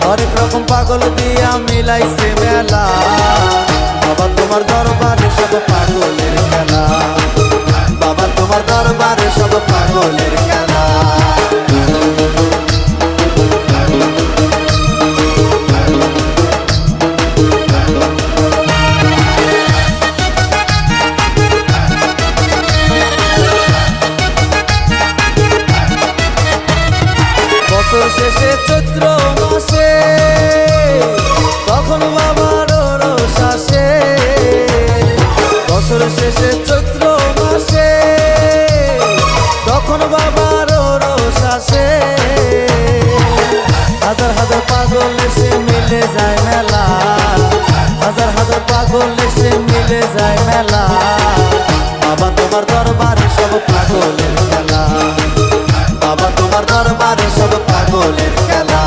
হরেক রকম পাগল দিয়া মিলাইছে মেলা। বাবা তোমার দরবারে সব পাগলের খেলা, বাবা তোমার দরবারে সব পাগলের খেলা। বছর শেষে চৈত্র মাসে তখন বাবার রোষ আসে। বছর শেষে চৈত্র মাসে তখন বাবার রোষ আসে। হাজার হাজার পাগল এসে মিলে যায় মেলা, হাজার হাজার পাগল এসে মিলে যায় মেলা। বাবা তোমার দরবারে সব পাগলের খেলা, বাবা তোমার দরবারে সব পাগলের খেলা।